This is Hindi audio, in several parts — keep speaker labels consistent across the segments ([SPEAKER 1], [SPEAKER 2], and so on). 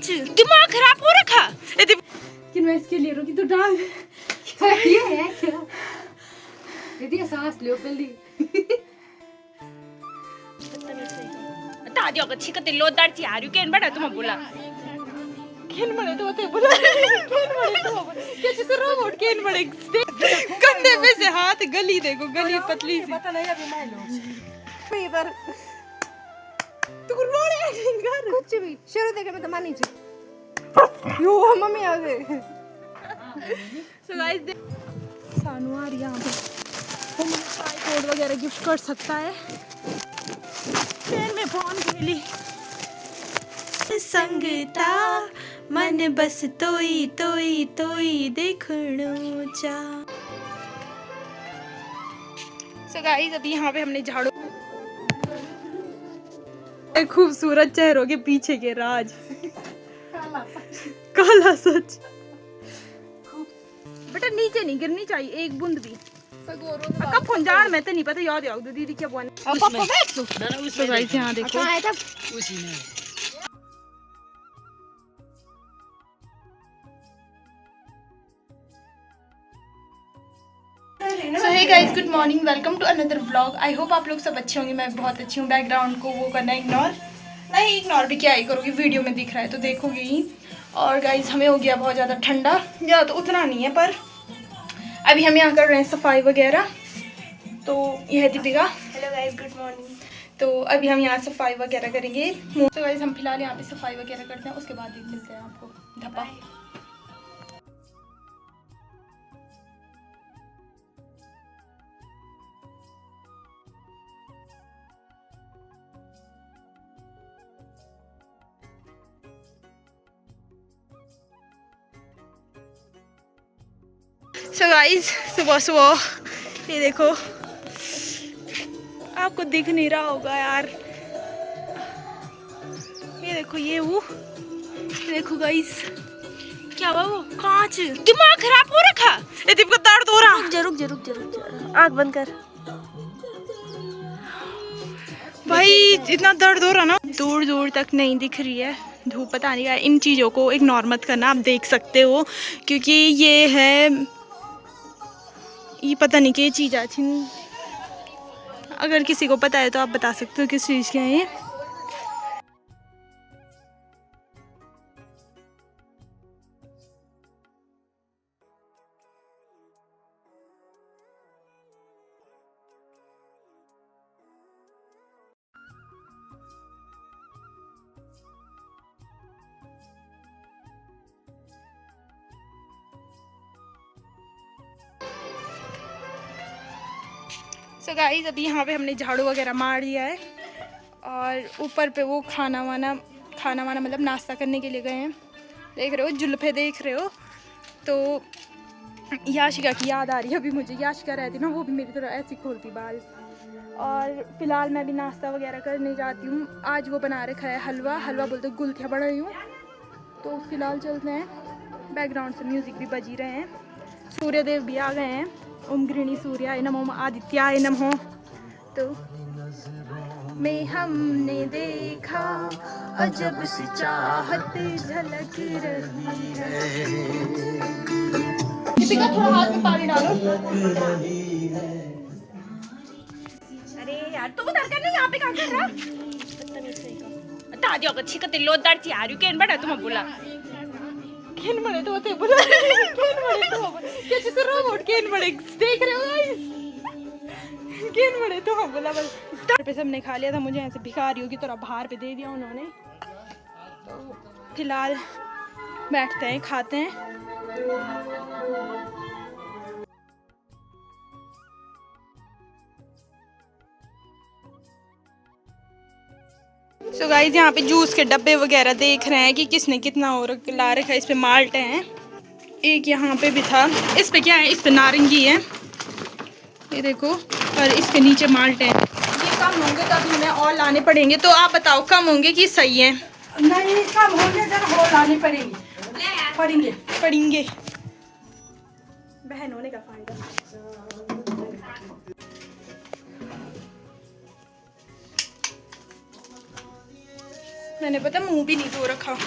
[SPEAKER 1] कांच दिमाग खराब हो रखा।
[SPEAKER 2] कि मैं इसके लिए रुकी तो डाल ये है क्या? दीदी सांस लो जल्दी।
[SPEAKER 1] तादियो को छिकते लोदार ची हारु केन बड़ा तुम बोला केन बड़े तो होते बोला केन बड़े तो क्या चीज रोबोट केन बड़े कंधे पे से हाथ गली देखो गली पतली सी
[SPEAKER 2] पता नहीं अभी मैं लो
[SPEAKER 1] इधर तू रोड़े एक्टिंग कर
[SPEAKER 2] कुछ भी शुरू देखे मैं तो मानी थी यो मम्मी आ गए।
[SPEAKER 1] सो गाइस सानू आ रही यहाँ पे हम ट्राइपॉड वगैरह गिफ्ट कर सकता है। फिर मैं फोन खेली संगता मन बस तोई तोई तोई देखणो चा। सो गाइस अभी यहाँ पे हमने झाड़ू खूबसूरत चेहरों के पीछे के राज काला सच बेटा नीचे नहीं गिरनी चाहिए एक बूंद भी। कब फोन जान मैं तो नहीं पता याद आओ दीदी क्या बोल पापा बैठ लो तो गाइस यहां देखो
[SPEAKER 2] कहां है तब
[SPEAKER 3] उसी में।
[SPEAKER 1] So hey guys good morning welcome to another vlog. I hope आप लोग सब अच्छे होंगे। मैं बहुत अच्छी हूँ। बैकग्राउंड को वो करना इग्नोर नहीं इग्नोर भी क्या ही करोगी वीडियो में दिख रहा है तो देखोगे ही। और गाइस हमें हो गया बहुत ज़्यादा ठंडा या तो उतना नहीं है पर अभी हम यहाँ कर रहे हैं सफाई वगैरह। तो यह है Deepika. Hello guys good morning. तो अभी हम यहाँ सफाई वगैरह करेंगे। तो गाइस हम फिलहाल यहाँ पे सफाई वगैरह करते हैं उसके बाद ही मिलते हैं आपको धप्पा। सो गाइस सुबह सुबह ये देखो आपको दिख नहीं रहा होगा यार ये देखो ये वो देखो गाइस क्या हुआ वो कांच दिमाग खराब हो रखा। ये दीप को दर्द हो रहा। रुक जा आँख बंद कर भाई इतना दर्द हो रहा ना दूर दूर तक नहीं दिख रही है धूप। पता नहीं यार इन चीज़ों को इग्नोर मत करना आप देख सकते हो क्योंकि ये है ये पता नहीं क्या चीज़ अच्छी। अगर किसी को पता है तो आप बता सकते हो किस चीज़ के हैं ये। सो गाइस अभी यहाँ पे हमने झाड़ू वगैरह मार दिया है और ऊपर पे वो खाना वाना मतलब नाश्ता करने के लिए गए हैं। देख रहे हो जुल्फे देख रहे हो तो याशिका की याद आ रही है अभी मुझे। याशिका रहती ना वो भी मेरी तरह ऐसी खोलती बाल। और फिलहाल मैं भी नाश्ता वगैरह करने जाती हूँ। आज वो बना रखा है हलवा बोलते गुलथिया बना रही हूँ। तो फिलहाल चलते हैं। बैकग्राउंड से म्यूज़िक भी बज ही रहे हैं। सूर्यदेव भी आ गए हैं। ओम गृहिणी सूर्याय नमः ओम आदित्याय नमः। तो में हमने देखा अजब सी चाहत झलक रही है। दीपिका थोड़ा हाथ में पानी डालो। अरे यार तुम उधर कर नहीं यहाँ पे क्या कर रहा? तादियो को छिकते लोदार ची हारु केन बड़ा तुम बोला केन बड़े तो होते बोला केन बड़े तो क्या चीज रोबोट केन बड़े देख रहे हो गाइस केन बड़े तो हम बोला बस पे सबने खा लिया था। मुझे ऐसे भिखारियों की तरह बाहर पे दे दिया उन्होंने। तो फिलहाल बैठते हैं खाते हैं। सो गाइस यहाँ पे जूस के डब्बे वगैरह देख रहे हैं कि किसने कितना और ला रखा है। इस पे माल्टे हैं एक यहाँ पे भी था। इस पे क्या है इस पे नारंगी है ये देखो और इसके नीचे माल्टे हैं। ये कम होंगे तो अभी हमें और लाने पड़ेंगे। तो आप बताओ कम होंगे कि सही है?
[SPEAKER 2] नहीं कम होंगे जब और लाने पड़ेंगे
[SPEAKER 1] बहन होने का फायदा। मैंने पता मुंह भी नहीं धो रखा।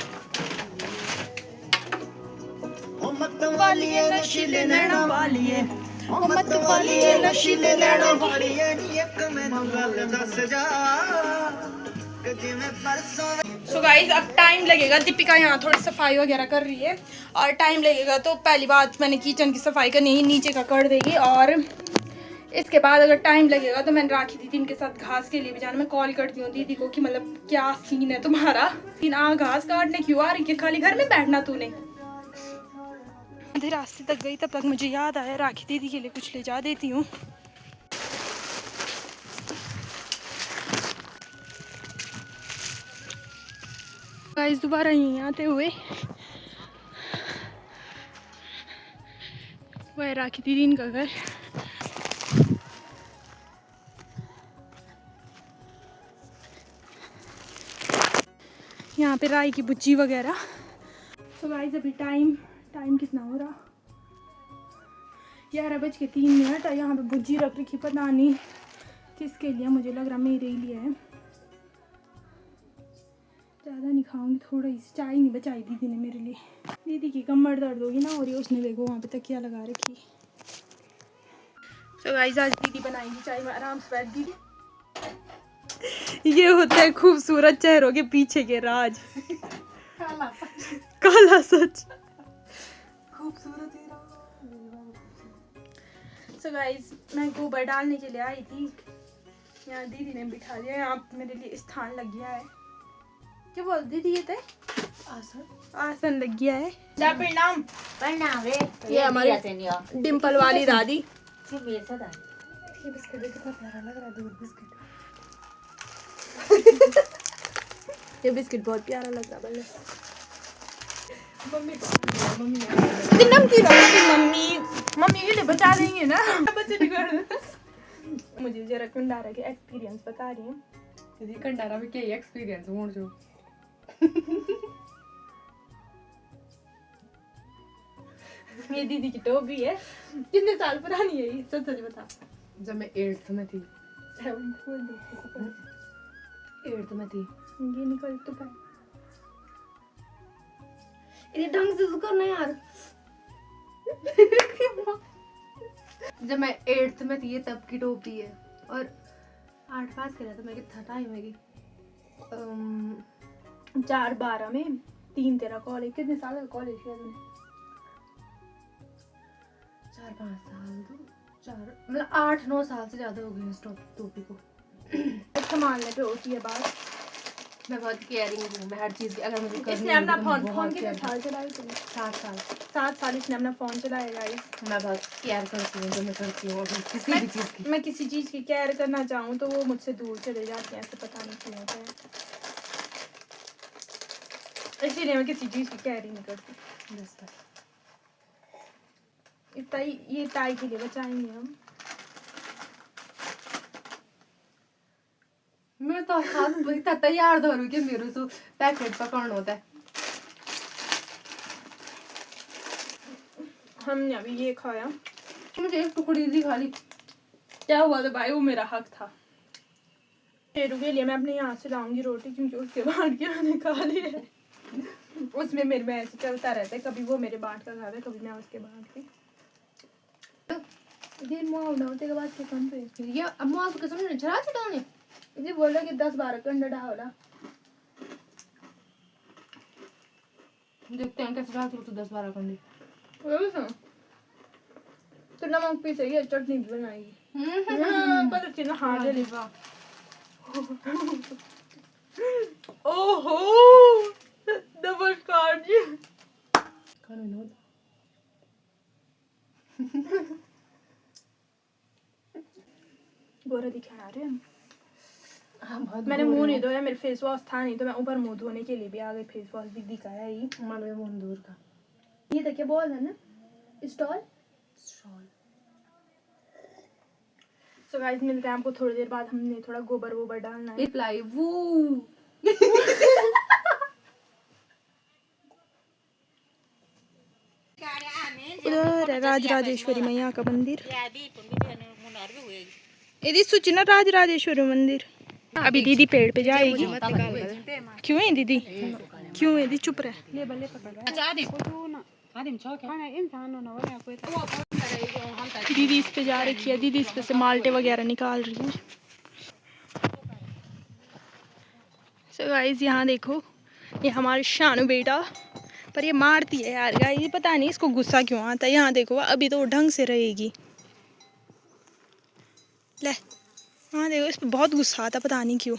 [SPEAKER 1] मत वालिए नशीले नैना वालिए मत वालिए नशीले नैना वालिए सो गाइज अब टाइम लगेगा। दीपिका यहाँ थोड़ी सफाई वगैरह कर रही है और टाइम लगेगा, तो पहली बात मैंने किचन की सफाई करनी है, नीचे का कर देगी। और इसके बाद अगर टाइम लगेगा तो मैंने राखी दीदी इनके साथ घास के लिए भी जाना। मैं कॉल करती हूँ दीदी को कि मतलब क्या सीन है तुम्हारा, घास काटने क्यों आ रही है, खाली घर में बैठना तूने। आधे रास्ते तक गई तब तक मुझे याद आया राखी दीदी के लिए कुछ ले जा देती हूँ। गाइस दोबारा यहीं आते हुए वह राखी दीदी इनका घर। यहाँ पे राई की बुच्ची वगैरह। सो गाइस अभी टाइम कितना हो रहा, 11:03 और यहाँ पे भुज्जी रख रखी, पता नहीं किसके लिए, मुझे लग रहा मेरे ही लिए है। ज़्यादा नहीं खाऊंगी, थोड़ा ही चाय नहीं बचाई दीदी ने मेरे लिए। दीदी की कमर दर्द होगी ना, और ये उसने देखो वहाँ पे तकिया लगा रखी। तो गाइस आज दीदी बनाएंगी चाय में आराम से बैठ। दीदी ये होता है खूबसूरत चेहरों के पीछे के राज। काला सच। खूबसूरत ही सो गाइस मैं गोबर डालने के लिए आई थी, यहाँ दीदी ने बिठा दिया, यहाँ मेरे लिए स्थान लग गया है। क्या बोलती थी ये थे आसन लग गया है। क्या प्रणाम
[SPEAKER 2] प्रणाम रे।
[SPEAKER 1] ये हमारी डिम्पल वाली दादी।
[SPEAKER 2] ये बिस्किट कितना प्यारा लग रहा है, दूध बिस्किट।
[SPEAKER 1] ये बिस्किट बहुत प्यारा लग रहा है।
[SPEAKER 2] मम्मी
[SPEAKER 1] मम्मी के लिए बचा देंगे ना बच्चे बिगड़। मुझे जरा कंडारा के एक्सपीरियंस बता रही हूँ।
[SPEAKER 2] दीदी कंडारा में क्या एक्सपीरियंस मोड़ जो
[SPEAKER 1] ये दीदी की टोपी है, कितने साल पुरानी है ये, सच सच बता।
[SPEAKER 2] जब मैं 8th में थी, 8th में थी।
[SPEAKER 1] ये निकल तो पाए,
[SPEAKER 2] ये ढंग से तो करना यार। जब मैं 8th में थी, ये तब की टोपी है, और 8 पास करा था मैं। कितना टाइम है
[SPEAKER 1] 4-12 में 3 तेरा कॉलेज। कितने साल का कॉलेज किया तूने?
[SPEAKER 2] 4-5 साल तो 4 मतलब 8-9 साल से ज्यादा हो गए इस टोपी को
[SPEAKER 1] संभालने पे होती है बात।
[SPEAKER 2] मैं बहुत केयरिंग हूँ, मैं हर चीज की अगर मुझे करनी
[SPEAKER 1] इसने अपना
[SPEAKER 2] है, तो मैं
[SPEAKER 1] फोन
[SPEAKER 2] बहुत
[SPEAKER 1] कितने
[SPEAKER 2] care
[SPEAKER 1] साल चलाया तूने?
[SPEAKER 2] 7
[SPEAKER 1] साल इसने अपना फोन चलाया गाइस।
[SPEAKER 2] मैं बहुत केयर करती हूँ जो मैं करती हूँ अभी किसी भी चीज की।
[SPEAKER 1] मैं किसी चीज की केयर करना चाहूँ तो वो मुझसे दूर चले जाते हैं, ऐसे पता नहीं क्यों होता है, इसीलिए मैं किसी चीज की केयर ही नहीं करती। इतना ही ये टाई के लिए बचाएंगे हम।
[SPEAKER 2] मैं तो हाथ इतना तैयार धरूँ कि मेरे से पैकेट पकड़ना होता है।
[SPEAKER 1] हमने अभी ये खाया,
[SPEAKER 2] मुझे एक टुकड़ी दी खाली।
[SPEAKER 1] क्या हुआ था भाई, वो मेरा हक था। शेरू के लिए मैं अपने यहाँ से लाऊंगी रोटी, क्योंकि उसके बाट के मैंने खा ली है। उसमें मेरे में ऐसे चलता रहता है, कभी वो मेरे बाट का खाता है, कभी मैं उसके बाट की। दिन मुआवना होते के बाद के कम पे
[SPEAKER 2] ये अम्मा तो कसम नहीं चला चटाने।
[SPEAKER 1] जी बोला कि 10-12 कंडा डाला।
[SPEAKER 2] देखते हैं कैसे डालती हूँ तो 10-12 कंडे।
[SPEAKER 1] तो नमक पी सही है, चटनी भी बनाएगी। पता चला हाँ जली। ओहो नमस्कार जी। गोरा दिखा रहे हैं। मैंने मुंह नहीं धोया, मेरे फेस वॉश था नहीं, तो मैं ऊपर मुंह धोने के लिए भी आ गई। फेस वॉश भी दिखाया ही
[SPEAKER 2] मालवे मुंह दूर का।
[SPEAKER 1] ये तक क्या बोल है ना, स्टॉल। सो गाइस मिलते हैं आपको थोड़ी देर बाद। हमने थोड़ा गोबर वोबर डालना है।
[SPEAKER 2] रिप्लाई वो
[SPEAKER 1] उधर है राजराजेश्वरी मैया का मंदिर। यदि सूचना राजराजेश्वरी मंदिर। अभी दीदी पेड़ पे जाएगी। क्यों है दीदी, क्यों है दीदी? चुप रहे। दीदी इस पे जा रखी है, दीदी इस पे से माल्टे वगैरह निकाल रही है। सो गाइस यहाँ देखो, ये हमारे शानू बेटा, पर ये मारती है यार गाइस, ये पता नहीं इसको गुस्सा क्यों आता है। यहाँ देखो अभी तो ढंग से रहेगी, ले हाँ देखो इस पर बहुत गुस्सा आता पता नहीं क्यों।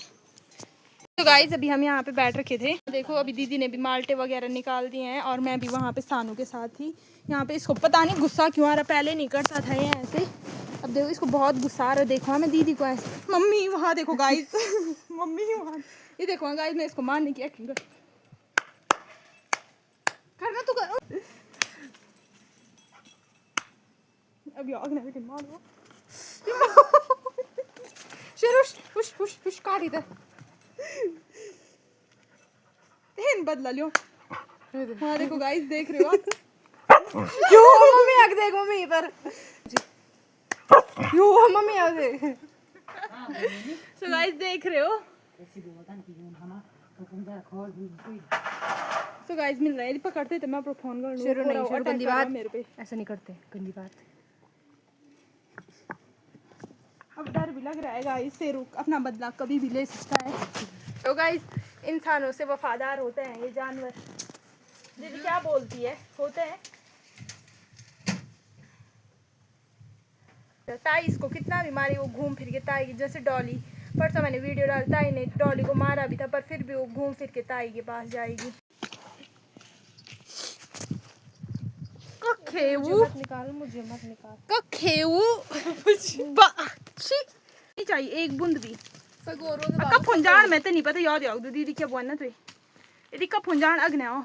[SPEAKER 1] तो गाइस अभी हम यहाँ पे बैठ रखे थे, देखो अभी दीदी ने भी माल्टे वगैरह निकाल दिए हैं और मैं भी वहाँ पे सानू के साथ थी। यहाँ पे इसको पता नहीं गुस्सा क्यों आ रहा, पहले नहीं करता था ये ऐसे, अब देखो इसको बहुत गुस्सा आ रहा है। देखो मैं दीदी को ऐसे, मम्मी वहाँ देखो गाइस मम्मी वहाँ, ये देखो गाइस मैं इसको मारने की एक्टिंग करना तू कर। अभी आग ना लेकिन मार दो शुरुश हुश हुश हुश काट इधर इन बदला लियो। हाँ देखो गाइस देख रहे हो आप यो मम्मी आग देखो मम्मी इधर यो मम्मी आग देख। सो गाइस देख रहे हो, सो गाइस मिल रहा है, पकड़ते थे मैं फोन कर लूं। शुरू नहीं, शुरू गंदी बात मेरे पे
[SPEAKER 2] ऐसा नहीं करते, गंदी बात।
[SPEAKER 1] अब डर भी लग रहा है गाइस से, रुक अपना बदला कभी भी ले सकता है। तो गाइस इंसानों से वफादार होते हैं ये जानवर। दीदी क्या बोलती है, होते हैं। ताई इसको कितना भी मारी वो घूम फिर के ताई की, जैसे डॉली, परसों मैंने वीडियो डाली, ताई ने डॉली को मारा भी था पर फिर भी वो घूम फिर के ताई के पास जाएगी।
[SPEAKER 2] मत निकाल, मुझे मत निकाल।
[SPEAKER 1] नहीं चाहिए एक बूंद भी। कब फुंजान मैं तो नहीं पता, याद याद दीदी क्या बोलना तो यदि कब फुंजान अग्ने हो।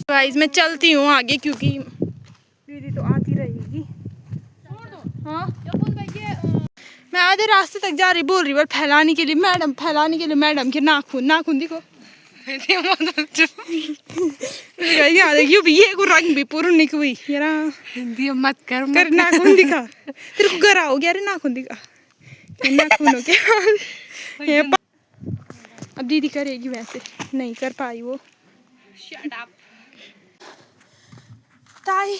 [SPEAKER 1] गाइस मैं चलती हूँ आगे क्योंकि दीदी तो आती रहेगी। हाँ मैं आधे रास्ते तक जा रही, बोल रही बट फैलाने के लिए मैडम, फैलाने के लिए मैडम के नाखून, नाखून दिखो यहाँ देखियो भी ये को रंग भी पूर्ण नहीं हुई यार,
[SPEAKER 2] हिंदी मत कर,
[SPEAKER 1] कर नाखून दिखा तेरे को गरा हो गया रे, नाखून दिखा नाखून हो गया। अब दीदी करेगी वैसे, नहीं कर पाई वो। Shut up. ताई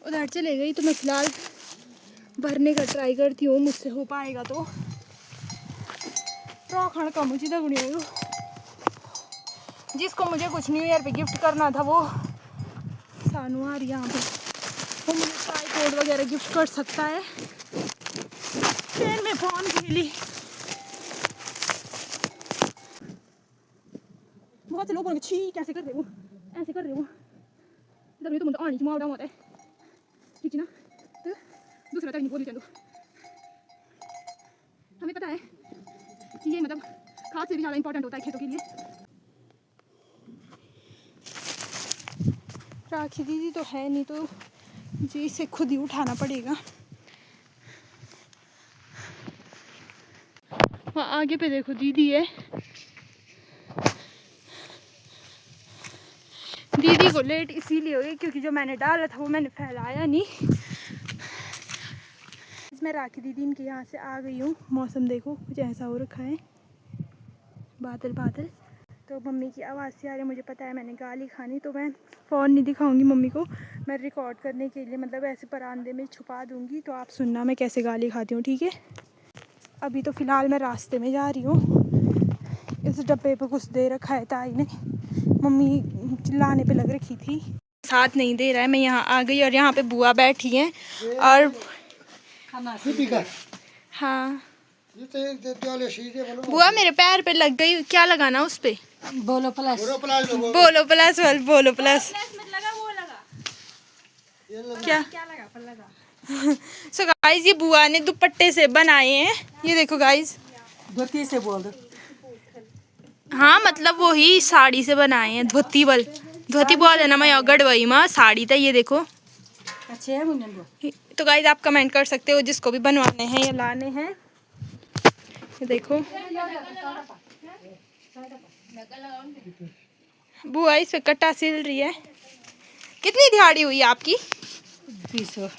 [SPEAKER 1] उधर चले गई तो मैं फिलहाल भरने का ट्राई करती हूँ, मुझसे हो पाएगा तो। खाना कम मुझे दगड़ी हो, जिसको मुझे कुछ न्यू ईयर पे गिफ्ट करना था वो सानू आ रही यहाँ पे, वो मुझे ट्राइपॉड वगैरह गिफ्ट कर सकता है। फिर मैं फोन खेली, बहुत से लोग बोलेंगे छी कैसे कर रहे हो, ऐसे कर रहे हो, जब ये तो मुझे आनी की मावड़ा होता है ठीक है ना, तो दूसरा तक नहीं बोली चलो। हमें पता है कि ये मतलब खाद से भी ज़्यादा इम्पोर्टेंट होता है खेतों के लिए। राखी दीदी तो है नहीं तो जी इसे खुद ही उठाना पड़ेगा। वहाँ आगे पे देखो दीदी है, दीदी को लेट इसीलिए हो गई क्योंकि जो मैंने डाला था वो मैंने फैलाया नहीं। मैं राखी दीदी इनके यहाँ से आ गई हूँ। मौसम देखो कुछ ऐसा हो रखा है, बादल बादल, तो मम्मी की आवाज़ से आ रही है। मुझे पता है मैंने गाली खानी, तो मैं फ़ोन नहीं दिखाऊंगी मम्मी को, मैं रिकॉर्ड करने के लिए मतलब ऐसे परांदे में छुपा दूंगी, तो आप सुनना मैं कैसे गाली खाती हूँ ठीक है। अभी तो फ़िलहाल मैं रास्ते में जा रही हूँ। इस डब्बे पे कुछ दे रखा है ताई ने, मम्मी चिल्लाने पे लग रखी थी, साथ नहीं दे रहा है। मैं यहाँ आ गई और यहाँ पे बुआ बैठी हैं और हाँ बुआ मेरे पैर पे लग गई, क्या लगाना उस पे?
[SPEAKER 2] बोलो प्लस,
[SPEAKER 1] बोलो प्लस, बोलो प्लस क्या लगा? सो गाइस ये बुआ ने दुपट्टे से बनाए हैं, ये देखो गाइस,
[SPEAKER 2] धोती से बोल दो।
[SPEAKER 1] हाँ मतलब वही साड़ी से बनाए हैं, धोती बल धोती बोल है ना, मैं गढ़वई माँ साड़ी था। ये देखो
[SPEAKER 2] अच्छे है मुझे।
[SPEAKER 1] तो गाइस आप कमेंट कर सकते हो जिसको भी बनवाने हैं या लाने हैं। ये देखो बुआ इस पे कट्टा सिल रही है। कितनी दिहाड़ी हुई आपकी?
[SPEAKER 2] 20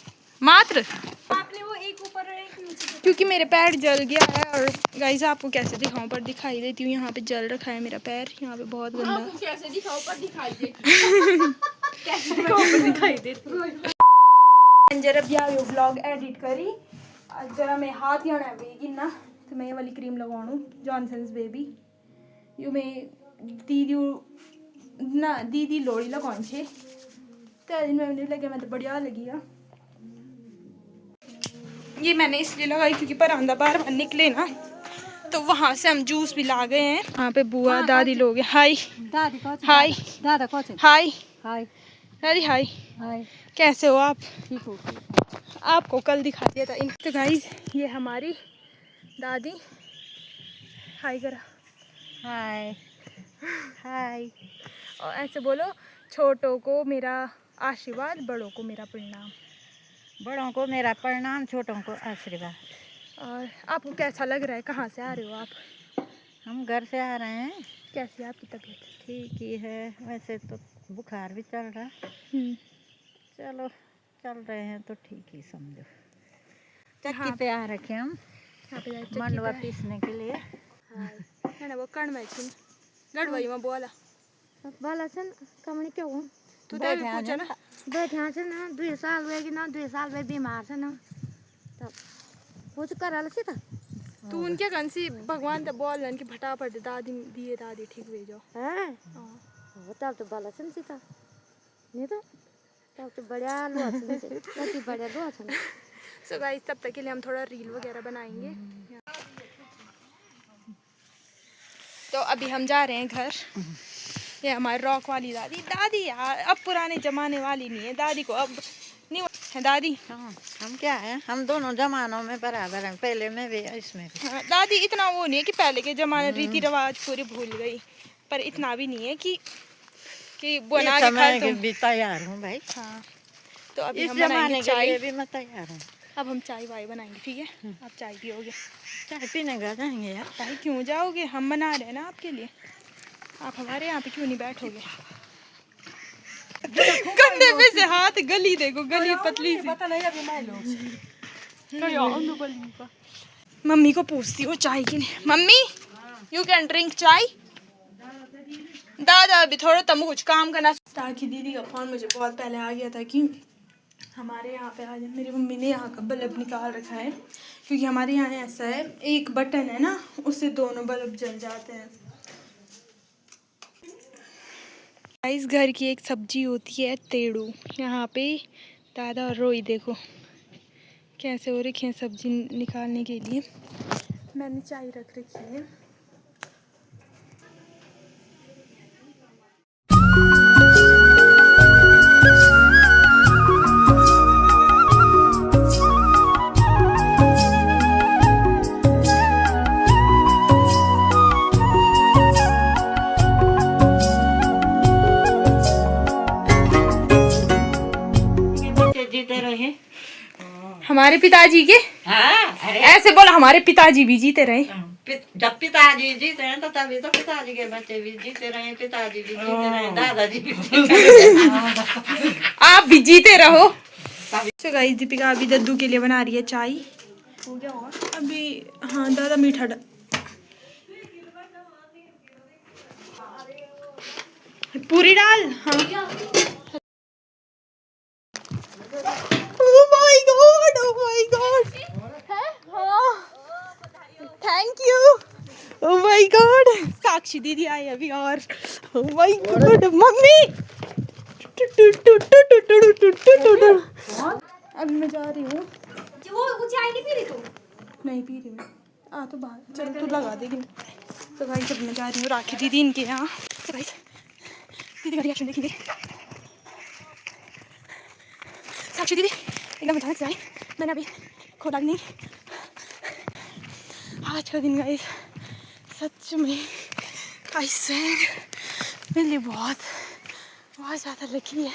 [SPEAKER 1] मात्र,
[SPEAKER 2] आपने वो एक ऊपर और एक नीचे,
[SPEAKER 1] क्योंकि मेरे पैर जल गया है। और गाइस आपको कैसे दिखाऊं, पर दिखाई देती हूँ। यहाँ पे जल रखा है मेरा पैर, यहाँ पे बहुत गंदा।
[SPEAKER 2] कैसे दिखाओ पर दिखाई दे दिखाई दे
[SPEAKER 1] जरा भी व्लॉग एडिट करी जरा मैं हाथ यहाँ वेगी ना तो मैं ये वाली क्रीम लगाऊँ जॉनसन्स बेबी यू मैं दीदी लोड़ी लगाऊँ छे तो दिन में मुझे लगे मैं तो बढ़िया लगी है ये मैंने इसलिए लगाई क्योंकि परांदा बार निकले ना तो वहाँ से हम जूस भी ला गए हैं वहाँ पे बुआ दादी लोग हैं हाय
[SPEAKER 2] दादी
[SPEAKER 1] हाय
[SPEAKER 2] दादा कौन
[SPEAKER 1] हाय
[SPEAKER 2] हाय
[SPEAKER 1] दादी हाय
[SPEAKER 2] हाय
[SPEAKER 1] कैसे हो आप
[SPEAKER 2] ठीक हो
[SPEAKER 1] आपको कल दिखा दिया था तो गाइस ये हमारी दादी हाय करा
[SPEAKER 2] हाय हाय
[SPEAKER 1] और ऐसे बोलो छोटों को मेरा आशीर्वाद बड़ों को मेरा प्रणाम
[SPEAKER 2] बड़ों को मेरा प्रणाम छोटों को आशीर्वाद
[SPEAKER 1] और आपको कैसा लग रहा है कहाँ से आ रहे हो आप
[SPEAKER 2] हम घर से आ रहे हैं
[SPEAKER 1] कैसी है आपकी तबीयत
[SPEAKER 2] ठीक ही है वैसे तो बुखार भी चल रहा है चलो चल रहे हैं तो ठीक ही समझो चक्की पे आ रखे हम
[SPEAKER 1] यहाँ पे
[SPEAKER 2] मंडवा पीसने के लिए
[SPEAKER 1] है ना वो कण में छी गड़वई में बोला
[SPEAKER 3] बाला सन कमनी क्यों हूँ
[SPEAKER 1] तू तो भी पूछो ना
[SPEAKER 3] बैठा से ना 2 साल हुए कि ना 2 साल में बीमार से ना तब वो तो करा सी था
[SPEAKER 1] तू उनके कंसी भगवान तो बोल रहे कि फटाफट दादी दिए दादी ठीक हुई जाओ
[SPEAKER 3] है वो तब तो बाला सन सी था नहीं तो तब तो बढ़िया लोहा सन से लगी बढ़िया लोहा सन
[SPEAKER 1] सो गाइस तब तक के लिए हम थोड़ा रील वगैरह बनाएंगे तो अभी हम जा रहे हैं घर ये हमारी रॉक वाली दादी दादी यार अब पुराने जमाने वाली नहीं है दादी को अब नहीं है दादी
[SPEAKER 2] हम क्या है हम दोनों जमानों में बराबर हैं पहले में भी इसमें भी
[SPEAKER 1] दादी इतना वो नहीं है कि पहले के जमाने रीति रिवाज पूरी भूल गई पर इतना भी नहीं है कि बना के खा तुम
[SPEAKER 2] भी तैयार हूँ भाई
[SPEAKER 1] हाँ तो अभी
[SPEAKER 2] इस
[SPEAKER 1] हम
[SPEAKER 2] जमाने
[SPEAKER 1] बनाएंगे
[SPEAKER 2] के
[SPEAKER 1] चाय
[SPEAKER 2] लिए भी मैं तैयार हूँ
[SPEAKER 1] अब हम चाय वाय बनाएंगे ठीक है आप चाय पियोगे
[SPEAKER 2] चाय पीने का जाएंगे यार
[SPEAKER 1] चाय क्यों जाओगे हम बना रहे हैं ना आपके लिए आप हमारे यहाँ पे क्यों नहीं बैठोगे कंधे पे से हाथ गली देखो गली पतली सी
[SPEAKER 2] पता नहीं अभी मैं लो
[SPEAKER 1] मम्मी को पूछती हूँ चाय की मम्मी यू कैन ड्रिंक चाय दादा अभी थोड़ा तम कुछ काम करना ताकि दीदी का फोन मुझे बहुत पहले आ गया था कि हमारे यहाँ पे आज मेरी मम्मी ने यहाँ का बल्ब निकाल रखा है क्योंकि हमारे यहाँ ऐसा है एक बटन है ना उससे दोनों बल्ब जल जाते हैं इस घर की एक सब्जी होती है तेड़ू यहाँ पे दादा और रोई देखो कैसे हो रखी है सब्जी निकालने के लिए मैंने चाय रख रखी है
[SPEAKER 2] जीते रहे
[SPEAKER 1] हमारे पिताजी के
[SPEAKER 2] हाँ अरे
[SPEAKER 1] ऐसे बोला हमारे पिताजी भी जीते रहे
[SPEAKER 2] जब पिताजी जीते हैं तो तभी तो पिताजी के बच्चे भी जीते रहे पिताजी भी जीते रहे दादाजी भी जीते रहे
[SPEAKER 1] आप भी जीते रहो तो गाइस दीपिका अभी दद्दू के लिए बना रही है चाय हो गया होगा अभी हाँ दादा मीठा पूरी डाल हाँ Oh my God! Oh my God! Thank you Oh my God! साक्षी दीदी आई अभी और Oh my God! मम्मी अभी मैं जा रही हूँ
[SPEAKER 3] वो चाय नहीं पी रही तू
[SPEAKER 1] नहीं पी रही मैं आ तो बाहर चल तू लगा देगी तो भाई जब मैं जा रही हूँ राखी दीदी इनके यहाँ तो भाई दीदी का रिएक्शन देखेंगे साक्षी दीदी एकदम अचानक से आई मैंने अभी खोला नहीं आज का दिन गाइस सच में आई स्वेयर मेरे लिए बहुत ज़्यादा लकी है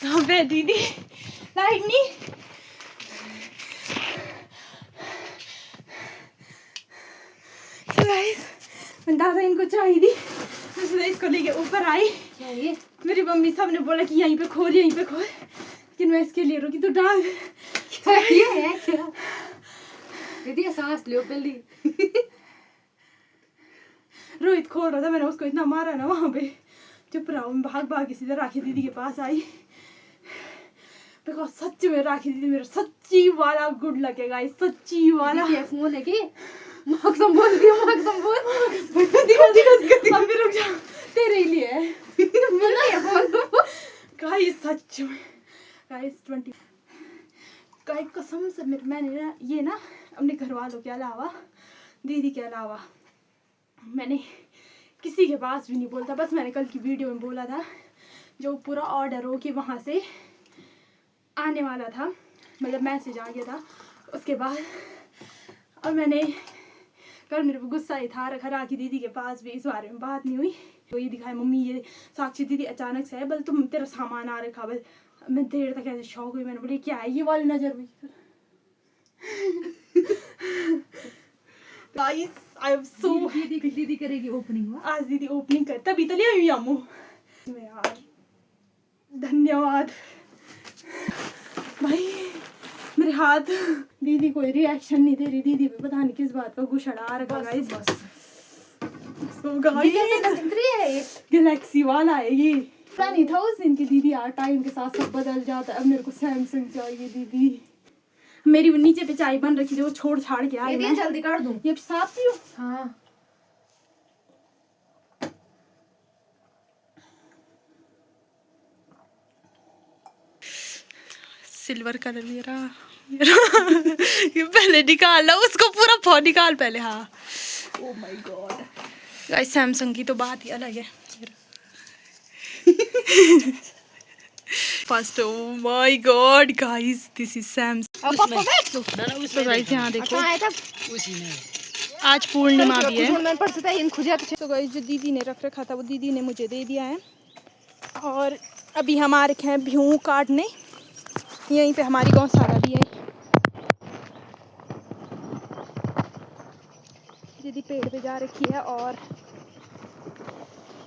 [SPEAKER 1] यहाँ पे दीदी लाइट नहीं गाइस मैंने दादा इनको चाय दी इसलिए इसको लेके ऊपर आई
[SPEAKER 3] चाहिए
[SPEAKER 1] मेरी मम्मी सब ने बोला कि यहीं पे खोल लेकिन मैं इसके लिए रुकी तो डाल
[SPEAKER 3] ये है क्या दीदी सांस लो पहली
[SPEAKER 1] रोहित खोल रहा था मैंने उसको इतना मारा ना वहाँ पे चुप रहो, मैं भाग भाग सीधे राखी दीदी के पास आई, बिकॉज सच्ची में राखी दीदी मेरा सच्ची वाला गुड लगेगा, सच्ची वाला।
[SPEAKER 3] फोन है कि मार्क संबोल दियो, मार्क संबोल
[SPEAKER 1] अभी रुक जा, तेरे लिए है गाइस, सच में गाइस 20 गाइस कसम से मैंने ना ये ना अपने घर वालों के अलावा, दीदी के अलावा मैंने किसी के पास भी नहीं बोलता। बस मैंने कल की वीडियो में बोला था, जो पूरा ऑर्डर हो कि वहाँ से आने वाला था, मतलब मैसेज आ गया था उसके बाद। और मैंने कल मेरे को गुस्सा ही था रखा, राखी दीदी के पास भी इस बारे में बात नहीं हुई। तो ये दिखाया मम्मी, ये साक्षी दीदी अचानक से है, बल तुम तेरा सामान आ रखा। बल मैं देर तक ऐसे शौक हुई, मैंने बोली क्या है ये वाली नजर हुई। गाइस आई एम सो
[SPEAKER 2] दीदी करेगी ओपनिंग।
[SPEAKER 1] आज दीदी ओपनिंग कर, तभी तो ले आई अम्मू यार, धन्यवाद भाई। मेरे हाथ, दीदी कोई रिएक्शन नहीं दे रही, दीदी पे पता नहीं किस बात का गुस्सा आ रखा गाइस। सो गाइस गैलेक्सी वाला है ये, पता नहीं था उस दिन की दीदी यार, टाइम के साथ सब बदल जाता है। अब मेरे को सैमसंग चाहिए दीदी। मेरी नीचे पे चाय बन रखी थी, वो छोड़ छाड़ के आई, मैं
[SPEAKER 3] जल्दी कर दूं।
[SPEAKER 1] ये साफ थी।
[SPEAKER 3] हाँ
[SPEAKER 1] सिल्वर कलर मेरा ये पहले निकालना, उसको पूरा फोन निकाल पहले। हाँ oh my God guys, Samsung की तो बात ही अलग है। First oh my God guys, this is Samsung. तो गाइस यहाँ देखो, आज पूर्णिमा भी है। तो गाइस जो दीदी ने रख रखा था वो दीदी ने मुझे दे दिया है। और अभी हम आ रखे हैं भ्यूं काटने, यहीं पे हमारी गौशाला भी है। दीदी पेड़ पे जा रखी है और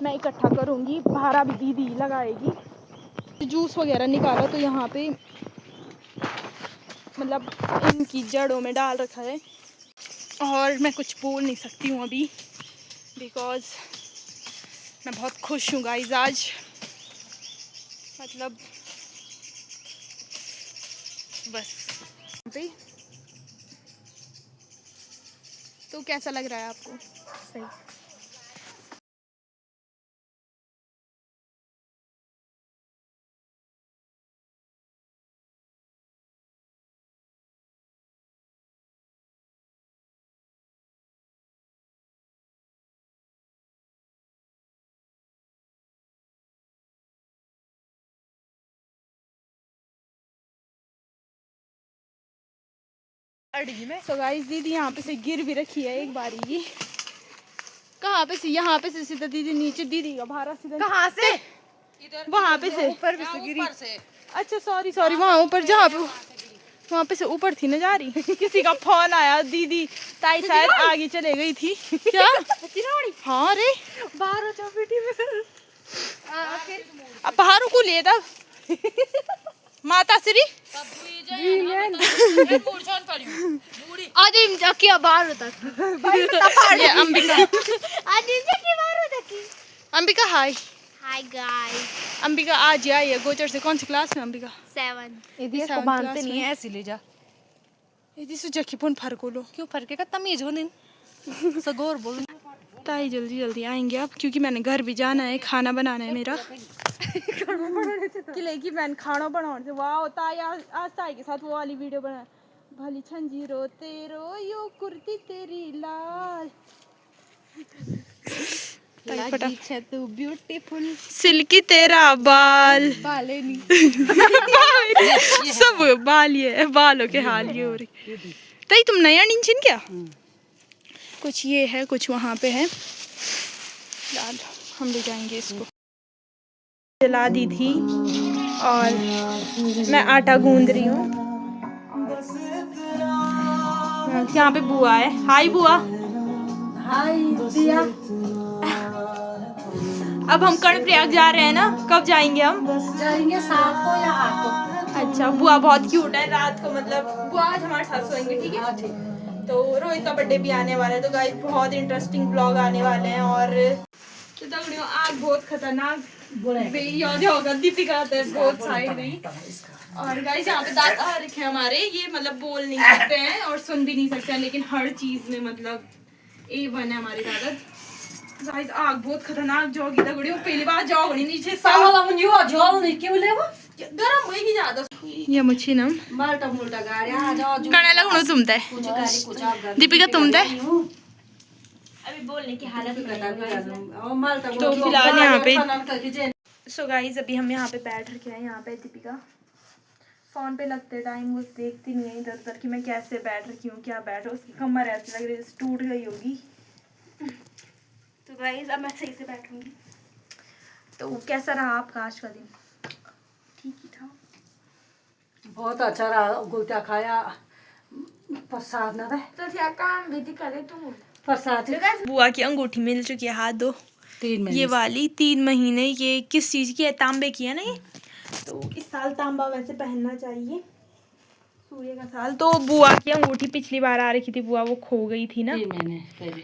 [SPEAKER 1] मैं इकट्ठा करूँगी, भारा भी दीदी लगाएगी। जूस वगैरह निकाला तो यहाँ पे मतलब इनकी जड़ों में डाल रखा है। और मैं कुछ बोल नहीं सकती हूँ अभी, बिकॉज़ मैं बहुत खुश हूँ गाइस आज, मतलब बस पे। तो कैसा लग रहा है आपको? सही। तो गाइस दीदी यहाँ पे से गिर भी रखी है एक बारी ही। कहाँ पे से? यहाँ पे से सीधा दीदी नीचे, दीदी का भारा सीधा
[SPEAKER 3] कहाँ से?
[SPEAKER 1] वहाँ पे से
[SPEAKER 3] ऊपर भी से गिरी।
[SPEAKER 1] अच्छा सॉरी वहाँ ऊपर, जहाँ पे वहाँ पे से ऊपर थी ना जा रही। किसी का फोन आया, दीदी ताई शायद आगे चले गई थी क्या? हाँ रे
[SPEAKER 3] बाहर चौपेटी में
[SPEAKER 1] अब बाहरों को ले तब माता श्री
[SPEAKER 3] आदिम जाकिया बाहर तक
[SPEAKER 1] ये अंबिका।
[SPEAKER 3] आदिम जाकिया बाहर तक।
[SPEAKER 1] Ambika hi.
[SPEAKER 3] Hi guys.
[SPEAKER 1] Ambika आज आई है गोचर से। कौन सी क्लास में अंबिका?
[SPEAKER 3] 7।
[SPEAKER 1] इसको बांधते नहीं
[SPEAKER 2] है, ऐसे ले जा।
[SPEAKER 1] यदि सो जकी पुन फरको लो
[SPEAKER 2] क्यों फरके का तमीज हो दिन सगोर बोल।
[SPEAKER 1] ताई जल्दी आएंगे अब, क्योंकि मैंने घर भी जाना है, खाना बनाना है मेरा। किले की मैंने खाना बनाने से वाह ताई आज ताई के साथ वो वाली वीडियो बना, भली छंजीरो तेरो यो कुर्ती तेरी लाल।
[SPEAKER 3] तू ब्यूटीफुल
[SPEAKER 1] सिल्की तेरा बाल
[SPEAKER 3] बाले नहीं
[SPEAKER 1] सब बाल, ये बालों के हाल ये हो रही। ताई तुम नया निंचिन क्या? कुछ ये है, कुछ वहाँ पे है, लाल हम ले जाएंगे इसको। जला दी थी और मैं आटा गूंद रही हूँ। यहाँ पे बुआ है। हाय बुआ।
[SPEAKER 3] हाय दिया।
[SPEAKER 1] अब हम कर्णप्रयाग जा रहे हैं ना, कब जाएंगे हम?
[SPEAKER 3] जाएंगे 7 को या 8 को।
[SPEAKER 1] अच्छा बुआ बहुत क्यूट है, रात को मतलब बुआ आज हमारे साथ सोएंगे, ठीक है? तो रोहित का बर्थडे भी आने वाला है, तो गाइस बहुत इंटरेस्टिंग व्लॉग आने वाले हैं। और तो दगड़ियों आग बहुत खतरनाक याद होगा दीपिका तो बहुत साइड नहीं। और गाइस यहाँ पे दादा आ रखे हैं हमारे, ये मतलब बोल नहीं सकते हैं और सुन भी नहीं सकते हैं, लेकिन हर चीज में मतलब A1 है हमारे दादा। गाइस आग बहुत खतरनाक जोगी दगड़ियों, पहली बार जोग नहीं नीचे गरम होएगी ज्यादा। ये मच्छी ना कणाला म्हणू तुमते दीपिका तुमते
[SPEAKER 3] अभी बोलने की हालत में
[SPEAKER 1] तो फिलहाल यहाँ पे सो गाइस अभी हम यहाँ पे बैठ रखे हैं। यहाँ पे दीपिका फोन पे लगते टाइम वो देखती नहीं है इधर उधर कि मैं कैसे बैठ रखी हूँ, क्या बैठ, उसकी कमर ऐसी लग रही है जैसे टूट गई होगी। तो गाइस अब मैं सही से बैठूंगी। तो कैसा रहा आपका आज का दिन? ठीक ही था,
[SPEAKER 2] बहुत अच्छा रहा। गोटा खाया, प्रसाद ना
[SPEAKER 3] तो क्या काम भी करे तुम
[SPEAKER 2] प्रसाद।
[SPEAKER 1] बुआ की अंगूठी मिल चुकी है, हाथ दो
[SPEAKER 2] 3 महीने
[SPEAKER 1] ये वाली 3 महीने। ये किस चीज की है? तांबे की है ना ये। तो इस साल तांबा वैसे पहनना चाहिए, सूर्य का साल। तो बुआ की अंगूठी पिछली बार आ रही थी बुआ, वो खो गई थी ना
[SPEAKER 2] 3 महीने पहले।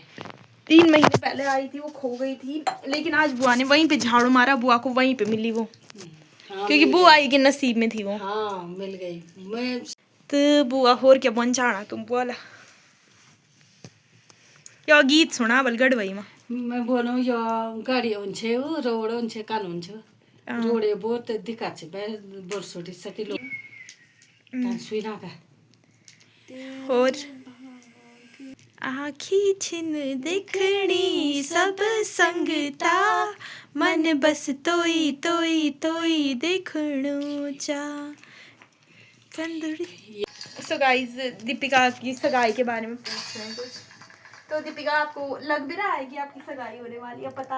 [SPEAKER 1] 3 महीने पहले आई थी, वो खो गई थी। लेकिन आज बुआ ने वहीं पे झाड़ू मारा, बुआ को वहीं पे मिली वो।
[SPEAKER 2] हाँ,
[SPEAKER 1] क्योंकि बुआ के नसीब में थी वो।
[SPEAKER 2] हाँ मिल गई। मैं
[SPEAKER 1] तो बुआ होर क्या बन चाहना तुम बोला या गीत सुना बल गड़वई में
[SPEAKER 2] मैं बोलूँ यो गाड़ी हुन्छ रोड हुन्छ कान हुन्छ रोडे बहुत दिक्कत छ बे बरसोटी सती लोग कान सुइना का
[SPEAKER 1] और आखी छिन देखनी सब संगता मन बस तोई तोई तोई देखणो चा कंदड़ी। सो गाइस दीपिका की सगाई के बारे में पूछ रहे हैं कुछ। तो दीपिका आपको लग भी रहा है कि आपकी सगाई होने वाली है? पता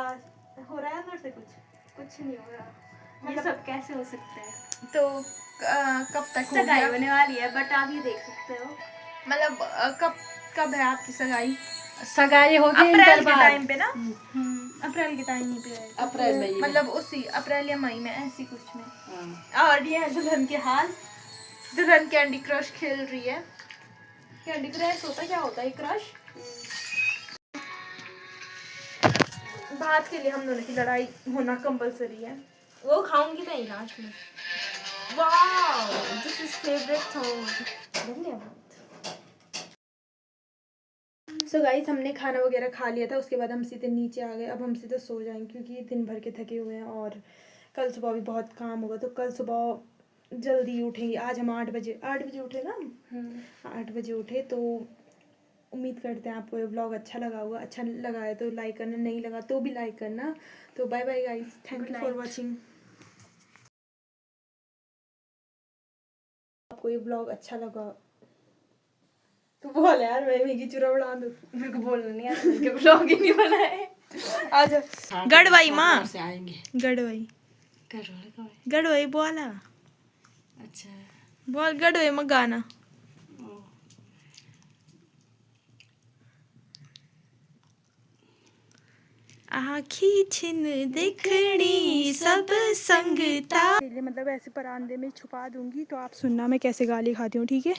[SPEAKER 1] हो रहा है अंदर से कुछ नहीं हो रहा।
[SPEAKER 3] ये सब कैसे हो सकता है?
[SPEAKER 1] तो कब तक
[SPEAKER 3] सगाई होने वाली है बट आप ये देख सकते हो
[SPEAKER 1] मतलब कब है आपकी सगाई?
[SPEAKER 2] सगाई हो गई
[SPEAKER 1] अप्रैल के टाइम पे ना? अप्रैल के टाइम पे है,
[SPEAKER 2] अप्रैल में
[SPEAKER 1] मतलब उसी अप्रैल या मई में ऐसी कुछ में। और ये है दुल्हन के हाल। दुल्हन कैंडी क्रश खेल रही है। कैंडी क्रश होता क्या होता है? क्रश बात के लिए हम दोनों की लड़ाई होना कंपलसरी है।
[SPEAKER 3] वो खाऊंगी मैं लास्ट में। Wow this is favourite song. धन्यवाद।
[SPEAKER 1] सो गाइस हमने खाना वगैरह खा लिया था, उसके बाद हम सीधे नीचे आ गए। अब हम सीधे सो जाएंगे क्योंकि दिन भर के थके हुए हैं और कल सुबह भी बहुत काम होगा। तो कल सुबह जल्दी उठेंगे। आज हम 8 बजे उठे ना। 8 बजे उठे। तो उम्मीद करते हैं आपको ये व्लॉग अच्छा लगा होगा। अच्छा लगा है तो लाइक करना, नहीं लगा तो भी लाइक करना। तो bye bye guys, thank you for watching. आपको ये व्लॉग अच्छा लगा तो बोल यार, मैं मैगी चूरा बना दूँ।
[SPEAKER 3] मेरे को बोलना नहीं आता, मेरे को व्लॉग ही नहीं बनाए।
[SPEAKER 1] आज गड़वाई माँ
[SPEAKER 2] से आएंगे
[SPEAKER 1] गड़वाई बोला।
[SPEAKER 2] अच्छा
[SPEAKER 1] बोल गड़वाई में गाना। आँखी छिन देखनी सब संगता। मतलब ऐसे परांदे में छुपा दूंगी तो आप सुनना मैं कैसे गाली खाती हूँ, ठीक है?